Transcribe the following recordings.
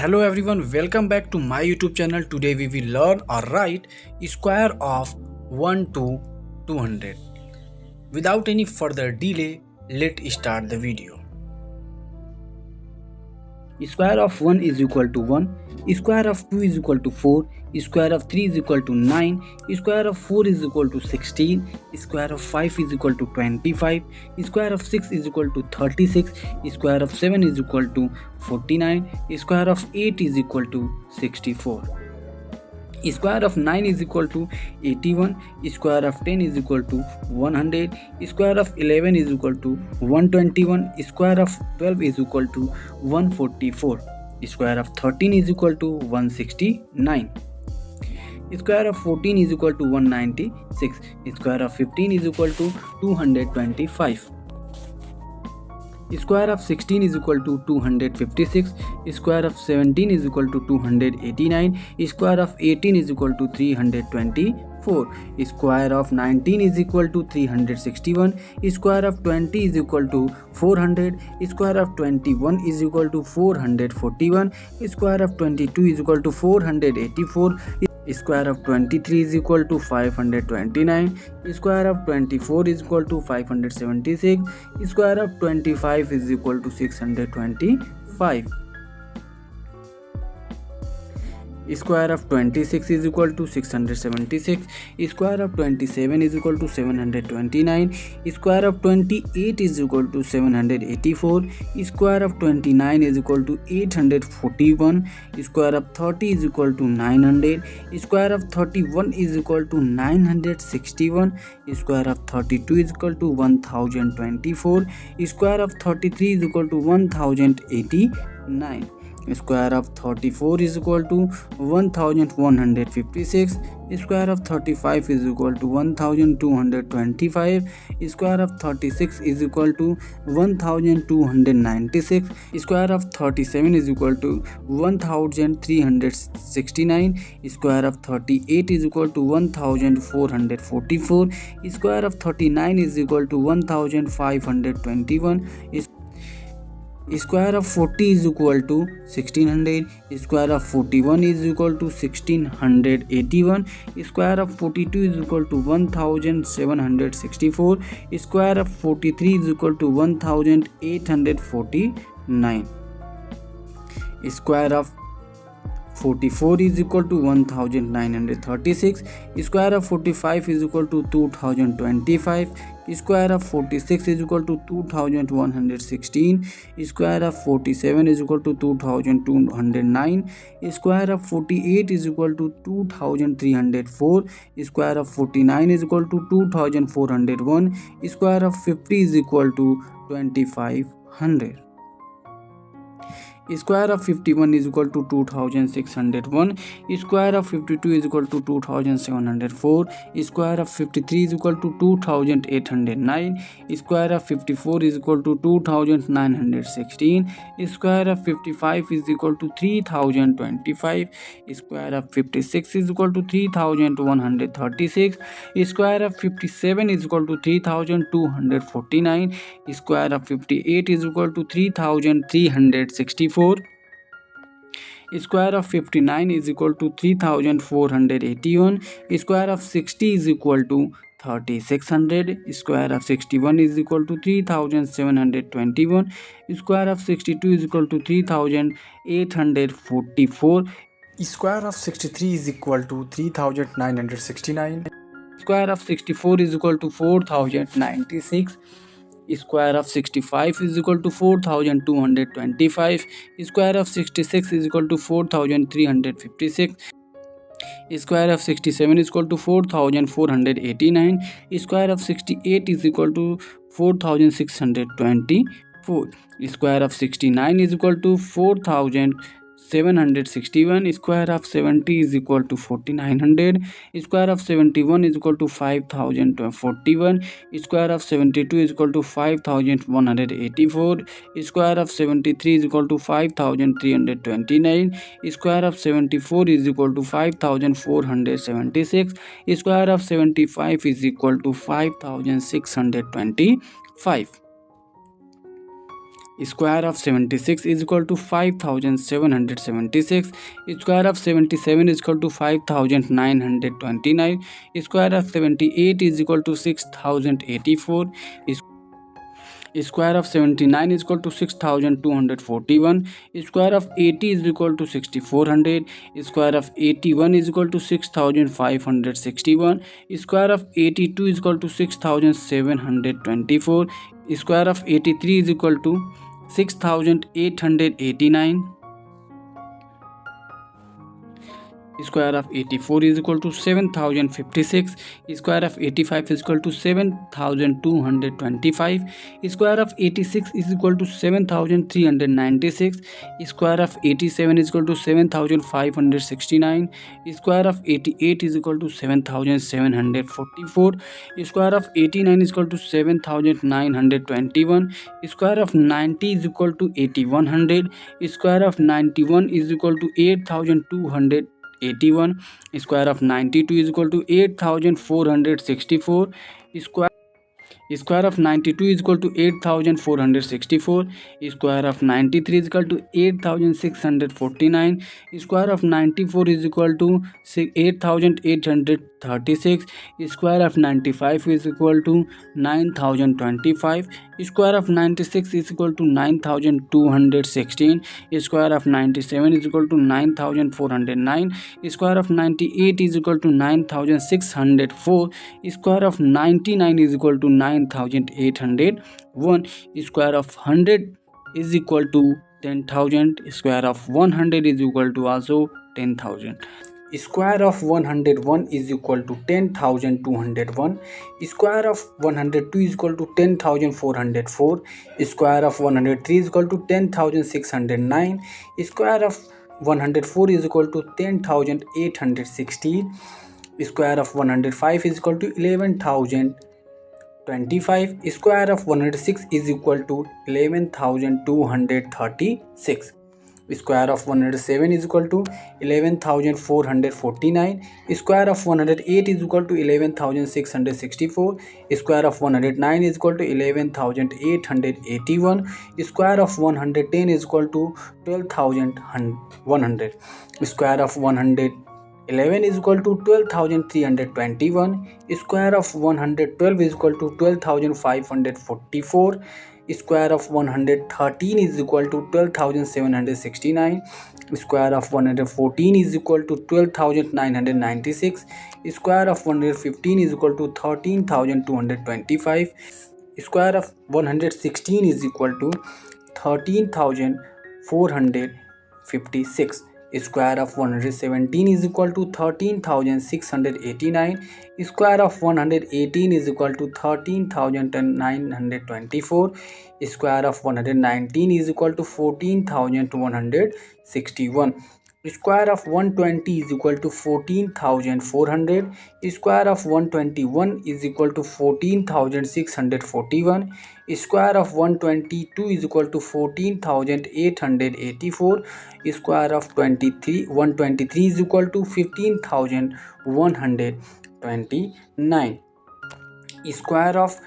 Hello everyone, welcome back to my YouTube channel. Today we will learn or write square of 1 to 200. Without any further delay, let's start the video. Square of 1 is equal to 1, square of 2 is equal to 4, square of 3 is equal to 9, square of 4 is equal to 16, square of 5 is equal to 25, square of 6 is equal to 36, square of 7 is equal to 49, square of 8 is equal to 64. Square of 9 is equal to 81, square of 10 is equal to 100, square of 11 is equal to 121, square of 12 is equal to 144, square of 13 is equal to 169, square of 14 is equal to 196, square of 15 is equal to 225. Square of 16 is equal to 256, square of 17 is equal to 289, square of 18 is equal to 324, square of 19 is equal to 361, square of 20 is equal to 400, square of 21 is equal to 441, square of 22 is equal to 484, square of 23 is equal to 529, square of 24 is equal to 576, square of 25 is equal to 625, square of 26 is equal to 676, square of 27 is equal to 729, square of 28 is equal to 784, square of 29 is equal to 841, square of 30 is equal to 900, square of 31 is equal to 961, square of 32 is equal to 1024, square of 33 is equal to 1089, square of 34 is equal to 1156, square of 35 is equal to 1225, square of 36 is equal to 1296, square of 37 is equal to 1369, square of 38 is equal to 1444, square of 39 is equal to 1521, square of 40 is equal to 1600, square of 41 is equal to 1681, square of 42 is equal to 1764, square of 43 is equal to 1849, square of 44 is equal to 1936, square of 45 is equal to 2025, square of 46 is equal to 2116, square of 47 is equal to 2209, square of 48 is equal to 2304, square of 49 is equal to 2401, square of 50 is equal to 2500. Square of 51 is equal to 2601, square of 52 is equal to 2704, square of 53 is equal to 2809, square of 54 is equal to 2916, square of 55 is equal to 3025, square of 56 is equal to 3136, square of 57 is equal to 3249, square of 58 is equal to 3364, square of 59 is equal to 3481, square of 60 is equal to 3600, square of 61 is equal to 3721, square of 62 is equal to 3844, square of 63 is equal to 3969, square of 64 is equal to 4096, square of 65 is equal to 4225, square of 66 is equal to 4356, square of 67 is equal to 4489, square of 68 is equal to 4624, square of 69 is equal to 4761, square of 70 is equal to 4900, square of 71 is equal to 5041, square of 72 is equal to 5184, square of 73 is equal to 5329, square of 74 is equal to 5476, square of 75 is equal to 5625. Square of 76 is equal to 5776. Square of 77 is equal to 5929. Square of 78 is equal to 6084. Square of 79 is equal to 6241. Square of 80 is equal to 6400. Square of 81 is equal to 6561. Square of 82 is equal to 6724. Square of 83 is equal to 6889. Square of 84 is equal to 7056. Square of 85 is equal to 7225. Square of 86 is equal to 7396. Square of 87 is equal to 7569. Square of 88 is equal to 7744. Square of 89 is equal to 7921. Square of 90 is equal to 8100. Square of 91 is equal to 8281. Square of 92 is equal to 8464. Square of 92 is equal to 8464. Square of 93 is equal to 8649. Square of 94 is equal to 8836. Square of 95 is equal to 9025. Square of 96 is equal to 9216. Square of 97 is equal to 9409. Square of 98 is equal to 9604. Square of 99 is equal to 9801. Square of 100 is equal to 10,000. Square of 100 is equal to also 10,000. Square of 101 is equal to 10,201. Square of 102 is equal to 10,404. Square of 103 is equal to 10,609. Square of 104 is equal to 10,816. Square of 105 is equal to 11,025. Square of 106 is equal to 11,236. Square of 107 is equal to 11,449. Square of 108 is equal to 11,664. Square of 109 is equal to 11,881. Square of 110 is equal to 12,100. Square of 111 is equal to 12,321. Square of 112 is equal to 12,544. Square of 113 is equal to 12,769. Square of 114 is equal to 12,996. Square of 115 is equal to 13,225. Square of 116 is equal to 13,456. Square of 117 is equal to 13,689. Square of 118 is equal to 13,924. Square of 119 is equal to 14,161. Square of 120 is equal to 14,400. Square of 121 is equal to 14,641. Square of 122 is equal to 14,884. Square of 123 is equal to 15,129. Square of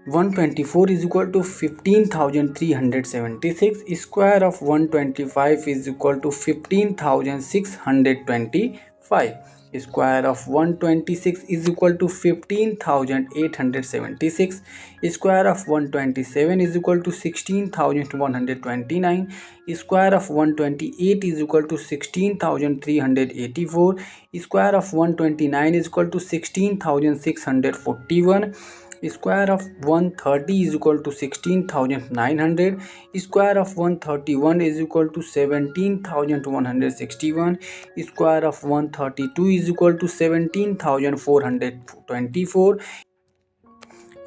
124 is equal to 15,376. Square of 125 is equal to 15,625. Square of 126 is equal to 15,876. Square of 127 is equal to 16,129. Square of 128 is equal to 16,384. Square of 129 is equal to 16,641. Square of 130 is equal to 16,900. Square of 131 is equal to 17,161. Square of 132 is equal to 17,424.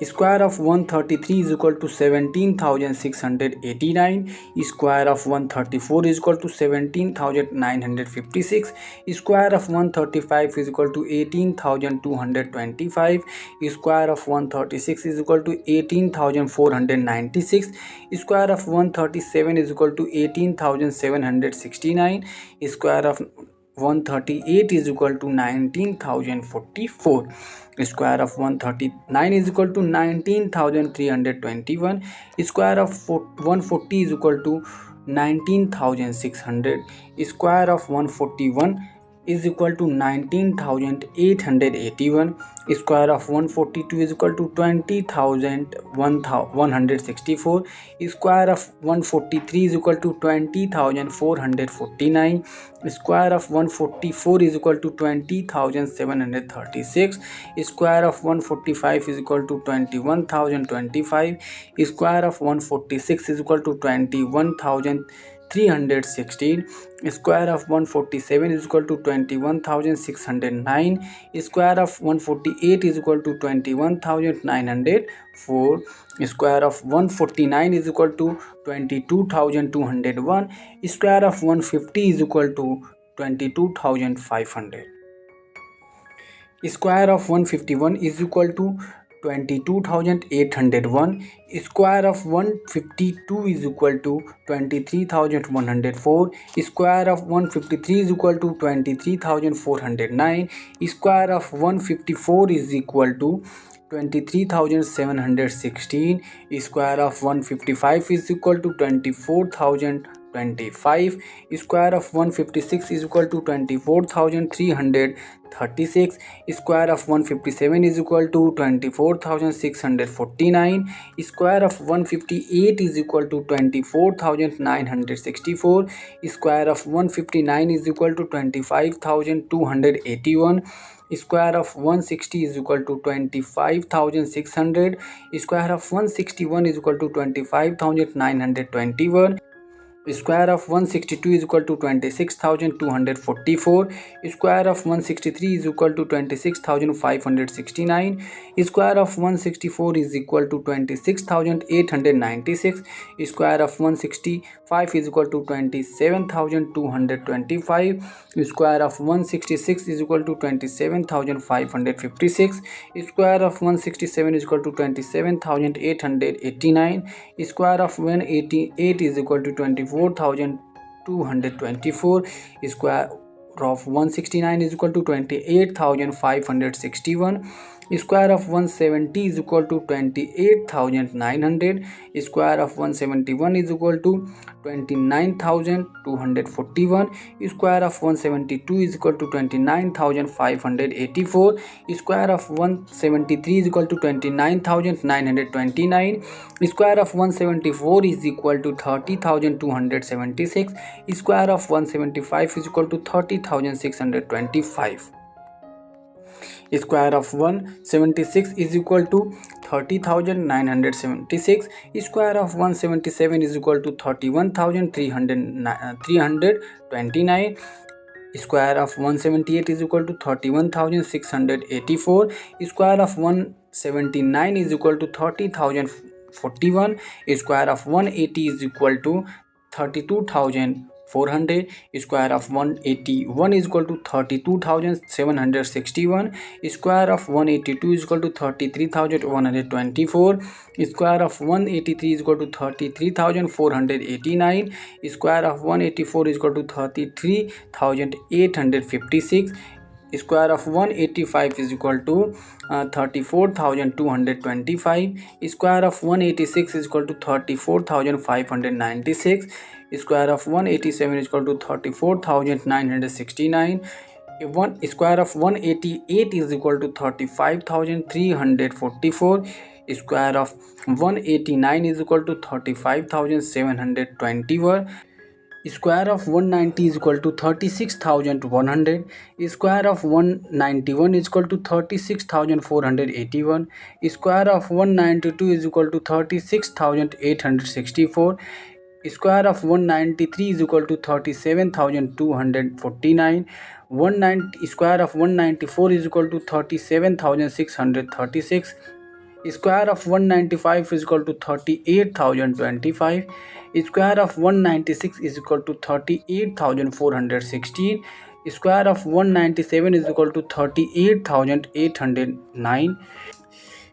Square of 133 is equal to 17,689. Square of 134 is equal to 17,956. Square of 135 is equal to 18,225. Square of 136 is equal to 18,496. Square of 137 is equal to 18,769. Square of 138 is equal to 19,044. Square of 139 is equal to 19,321. Square of 140 is equal to 19,600. Square of 141 is equal to 19,881. Square of 142 is equal to 20,164. Square of 143 is equal to 20,449. Square of 144 is equal to 20,736. Square of 145 is equal to 21,025. Square of 146 is equal to 21,316. Square of 147 is equal to 21,609. Square of 148 is equal to 21,904. Square of 149 is equal to 22,201. Square of 150 is equal to 22,500. Square of 151 is equal to 22,801. Square of 152 is equal to 23,104. Square of 153 is equal to 23,409. Square of 154 is equal to 23,716. Square of 155 is equal to 24,025. Square of 156 is equal to 24,336. Square of 157 is equal to 24,649. Square of 158 is equal to 24,964. Square of 159 is equal to 25,281. Square of 160 is equal to 25,600. Square of 161 is equal to 25,921. Square of 162 is equal to 26,244. Square of 163 is equal to 26,569. Square of 164 is equal to 26,896. Square of 165 is equal to 27,225. Square of 166 is equal to 27,556. Square of 167 is equal to 27,889. Square of 188 is equal to 24,224. Square of 169 is equal to 28,561. Square of 170 is equal to 28,900. Square of 171 is equal to 29,241. Square of 172 is equal to 29,584. Square of 173 is equal to 29,929. Square of 174 is equal to 30,276. Square of 175 is equal to 30,625. Square of 176 is equal to 30,976. Square of 177 is equal to 31,329. Square of 178 is equal to 31,684. Square of 179 is equal to 30,041. Square of 180 is equal to 32,400. Square of 181 is equal to 32,761. Square of 182 is equal to 33,124. Square of 183 is equal to 33,489. Square of 184 is equal to 33,856. Square of 185 is equal to 34,225. Square of 186 is equal to 34,596. Square of 187 is equal to 34,969. Square of 188 is equal to 35,344. Square of 189 is equal to 35,721. Square of 190 is equal to 36,100. Square of 191 is equal to 36,481. Square of 192 is equal to 36,864. Square of 193 is equal to 37,249. Square of 194 is equal to 37,636. Square of 195 is equal to 38,025. Square of 196 is equal to 38,416. Square of 197 is equal to 38,809.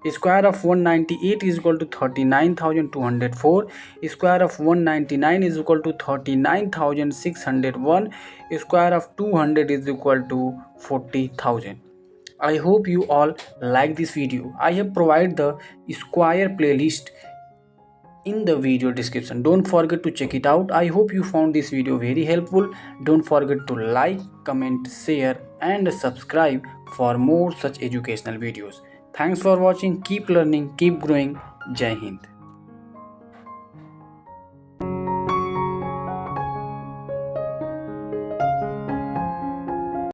Square of 198 is equal to 39,204. Square of 199 is equal to 39,601. Square of 200 is equal to 40,000. I hope you all like this video. I have provided the square playlist in the video description. Don't forget to check it out. I hope you found this video very helpful. Don't forget to like, comment, share and subscribe for more such educational videos. Thanks for watching. Keep learning, keep growing. Jai Hind.